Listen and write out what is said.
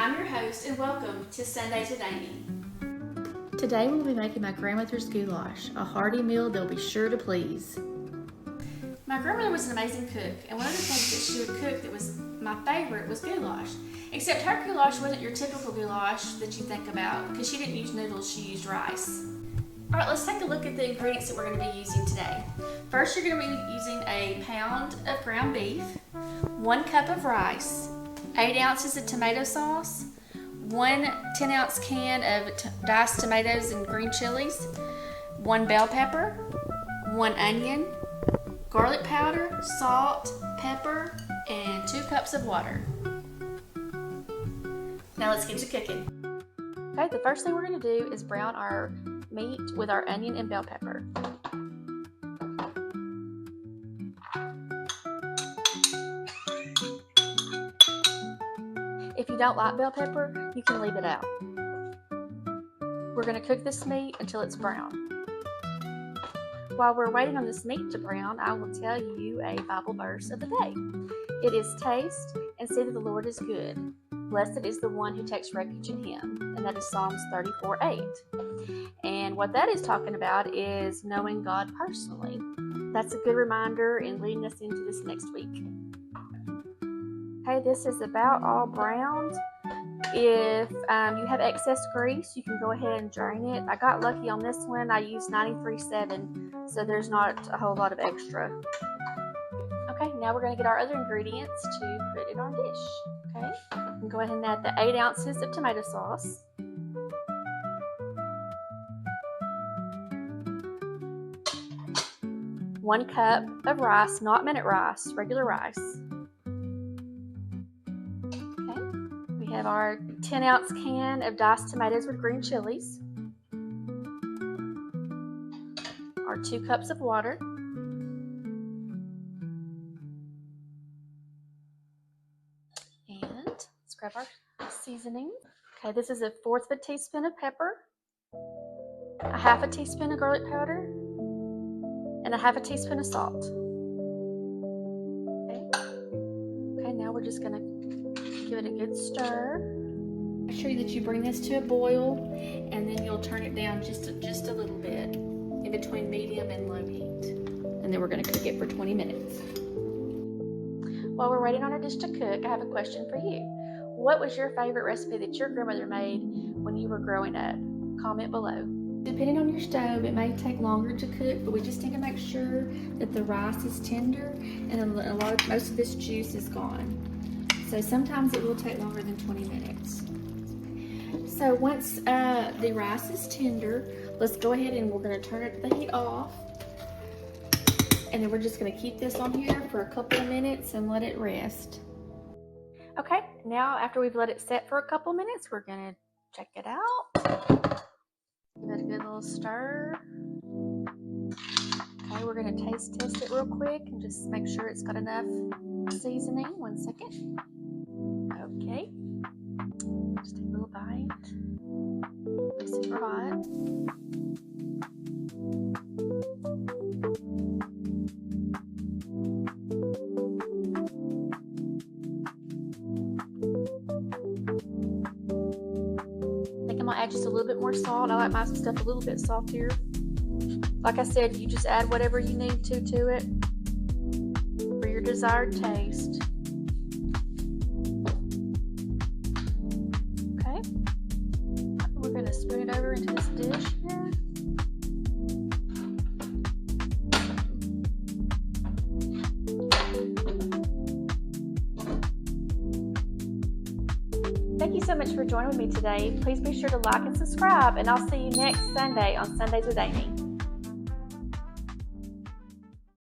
I'm your host, and welcome to Sundays with Amee. Today we'll be making my grandmother's goulash, a hearty meal they'll be sure to please. My grandmother was an amazing cook, and one of the things that she would cook that was my favorite was goulash. Except her goulash wasn't your typical goulash that you think about, because she didn't use noodles, she used rice. Alright, let's take a look at the ingredients that we're going to be using today. First, you're going to be using a pound of ground beef, 1 cup of rice, 8 ounces of tomato sauce, 1 10-ounce can of diced tomatoes and green chilies, 1 bell pepper, 1 onion, garlic powder, salt, pepper, and 2 cups of water. Now let's get to cooking. Okay, the first thing we're going to do is brown our meat with our onion and bell pepper. If you don't like bell pepper, you can leave it out. We're going to cook this meat until it's brown. While we're waiting on this meat to brown, I will tell you a Bible verse of the day. It is taste and see that the Lord is good. Blessed is the one who takes refuge in him. And that is Psalms 34:8. And what that is talking about is knowing God personally. That's a good reminder in leading us into this next week. Okay, this is about all browned. If you have excess grease, you can go ahead and drain it. I got lucky on this one. I used 93.7, so there's not a whole lot of extra. Okay, now we're going to get our other ingredients to put in our dish. Okay, you can go ahead and add the 8 ounces of tomato sauce. One cup of rice, not minute rice, regular rice. We have our 10-ounce can of diced tomatoes with green chilies, our 2 cups of water, and let's grab our seasoning. Okay, this is 1/4 of a teaspoon of pepper, 1/2 teaspoon of garlic powder, and 1/2 teaspoon of salt. Okay, now we're just going to give it a good stir. Make sure that you bring this to a boil, and then you'll turn it down just a little bit in between medium and low heat. And then we're going to cook it for 20 minutes. While we're waiting on our dish to cook, I have a question for you. What was your favorite recipe that your grandmother made when you were growing up? Comment below. Depending on your stove, it may take longer to cook, but we just need to make sure that the rice is tender and most of this juice is gone. So sometimes it will take longer than 20 minutes. So once the rice is tender, let's go ahead and we're going to turn the heat off. And then we're just going to keep this on here for a couple of minutes and let it rest. Okay, now after we've let it set for a couple of minutes, we're going to check it out. Give it a good little stir. Okay, we're going to taste test it real quick and just make sure it's got enough seasoning. 1 second. Okay, just take a little bite. It's super hot. I think I'm gonna add just a little bit more salt. I like my stuff a little bit saltier. Like I said, you just add whatever you need to it for your desired taste. We're going to spoon it over into this dish here. Thank you so much for joining with me today. Please be sure to like and subscribe, and I'll see you next Sunday on Sundays with Amee.